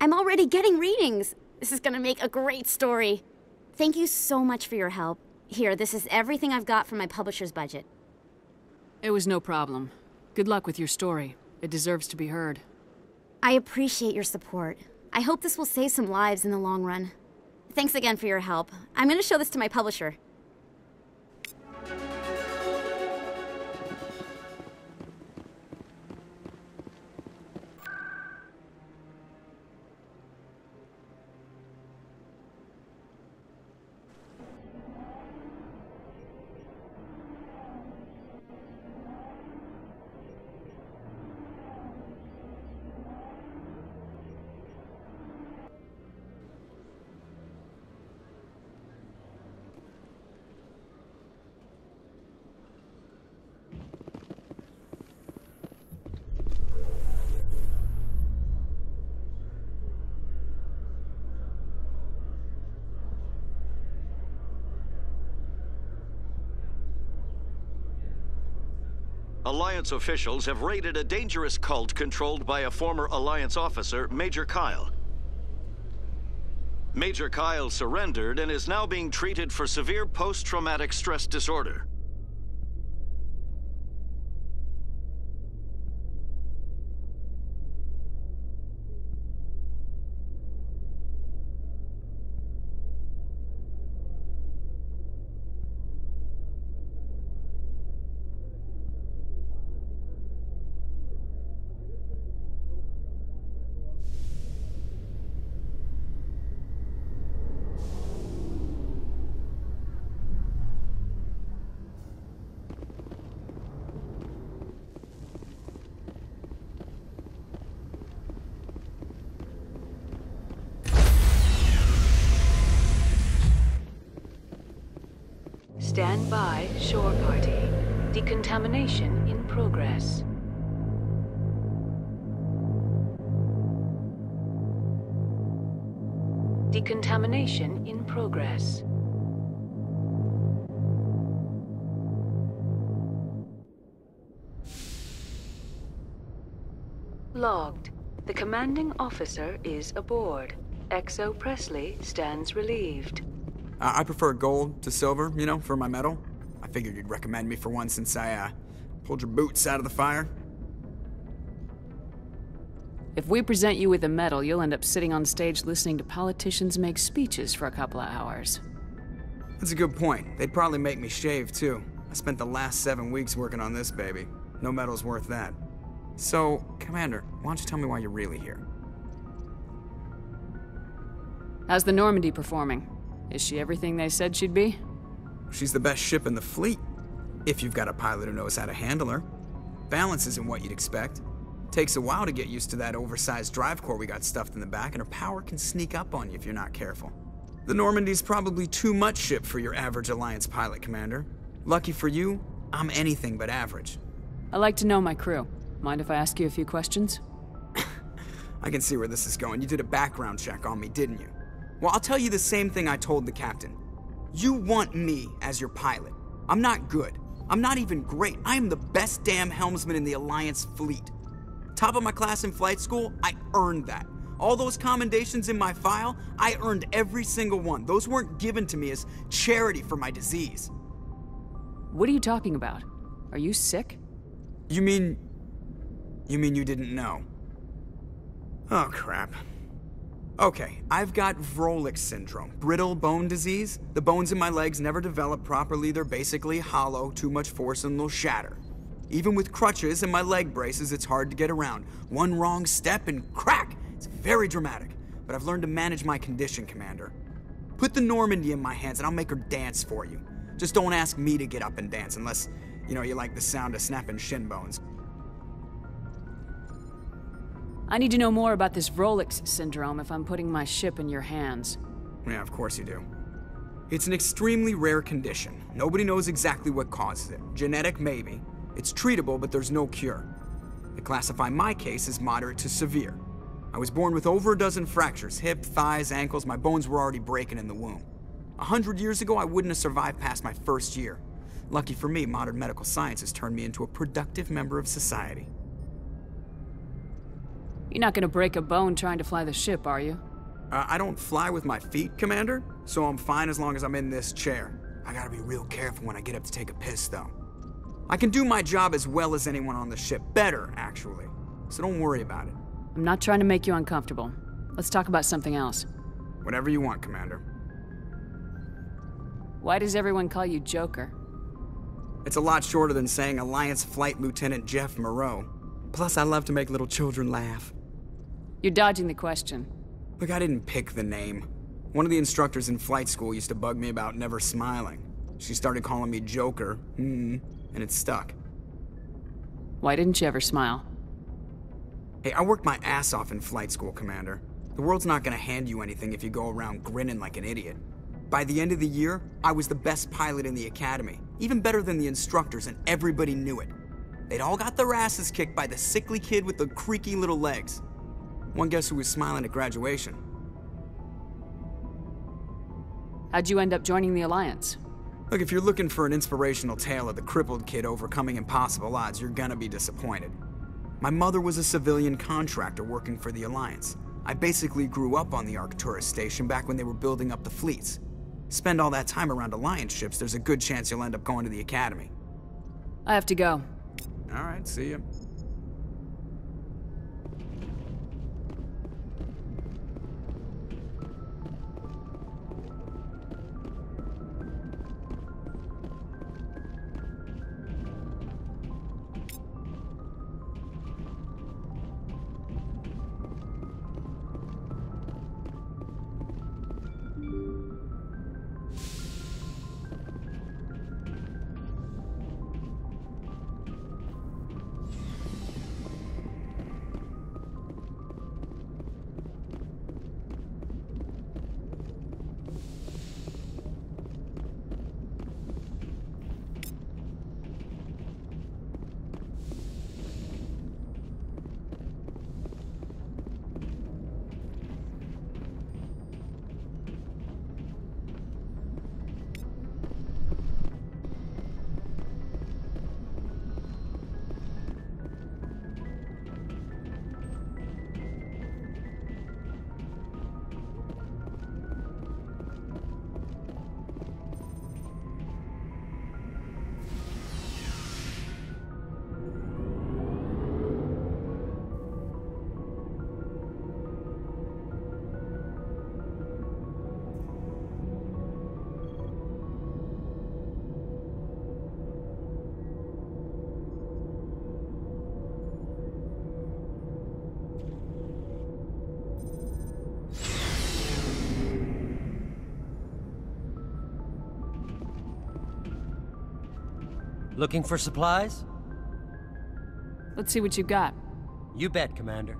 I'm already getting readings. This is gonna make a great story. Thank you so much for your help. Here, this is everything I've got from my publisher's budget. It was no problem. Good luck with your story. It deserves to be heard. I appreciate your support. I hope this will save some lives in the long run. Thanks again for your help. I'm gonna show this to my publisher. Alliance officials have raided a dangerous cult controlled by a former Alliance officer, Major Kyle. Major Kyle surrendered and is now being treated for severe post-traumatic stress disorder. Stand by, shore party. Decontamination in progress. Decontamination in progress. Logged. The commanding officer is aboard. Exo Presley stands relieved. I prefer gold to silver, you know, for my medal. I figured you'd recommend me for one since I, pulled your boots out of the fire. If we present you with a medal, you'll end up sitting on stage listening to politicians make speeches for a couple of hours. That's a good point. They'd probably make me shave, too. I spent the last 7 weeks working on this baby. No medal's worth that. So, Commander, why don't you tell me why you're really here? How's the Normandy performing? Is she everything they said she'd be? She's the best ship in the fleet, if you've got a pilot who knows how to handle her. Balance isn't what you'd expect. Takes a while to get used to that oversized drive core we got stuffed in the back, and her power can sneak up on you if you're not careful. The Normandy's probably too much ship for your average Alliance pilot, Commander. Lucky for you, I'm anything but average. I like to know my crew. Mind if I ask you a few questions? I can see where this is going. You did a background check on me, didn't you? Well, I'll tell you the same thing I told the captain. You want me as your pilot. I'm not good. I'm not even great. I am the best damn helmsman in the Alliance fleet. Top of my class in flight school, I earned that. All those commendations in my file, I earned every single one. Those weren't given to me as charity for my disease. What are you talking about? Are you sick? You mean you didn't know? Oh, crap. Okay, I've got Vrolik syndrome, brittle bone disease. The bones in my legs never develop properly. They're basically hollow, too much force and they'll shatter. Even with crutches and my leg braces, it's hard to get around. One wrong step and crack! It's very dramatic, but I've learned to manage my condition, Commander. Put the Normandy in my hands and I'll make her dance for you. Just don't ask me to get up and dance unless, you like the sound of snapping shin bones. I need to know more about this Vrolik syndrome if I'm putting my ship in your hands. Yeah, of course you do. It's an extremely rare condition. Nobody knows exactly what causes it. Genetic, maybe. It's treatable, but there's no cure. They classify my case as moderate to severe. I was born with over a dozen fractures, hip, thighs, ankles. My bones were already breaking in the womb. 100 years ago, I wouldn't have survived past my first year. Lucky for me, modern medical science has turned me into a productive member of society. You're not gonna break a bone trying to fly the ship, are you? I don't fly with my feet, Commander, so I'm fine as long as I'm in this chair. I gotta be real careful when I get up to take a piss, though. I can do my job as well as anyone on the ship. Better, actually. So don't worry about it. I'm not trying to make you uncomfortable. Let's talk about something else. Whatever you want, Commander. Why does everyone call you Joker? It's a lot shorter than saying Alliance Flight Lieutenant Jeff Moreau. Plus, I love to make little children laugh. You're dodging the question. Look, I didn't pick the name. One of the instructors in flight school used to bug me about never smiling. She started calling me Joker, and it stuck. Why didn't you ever smile? Hey, I worked my ass off in flight school, Commander. The world's not gonna hand you anything if you go around grinning like an idiot. By the end of the year, I was the best pilot in the academy, even better than the instructors, and everybody knew it. They'd all got their asses kicked by the sickly kid with the creaky little legs. One guess who was smiling at graduation? How'd you end up joining the Alliance? Look, if you're looking for an inspirational tale of the crippled kid overcoming impossible odds, you're gonna be disappointed. My mother was a civilian contractor working for the Alliance. I basically grew up on the Arcturus station back when they were building up the fleets. Spend all that time around Alliance ships, there's a good chance you'll end up going to the Academy. I have to go. All right, see ya. Looking for supplies? Let's see what you got. You bet, Commander.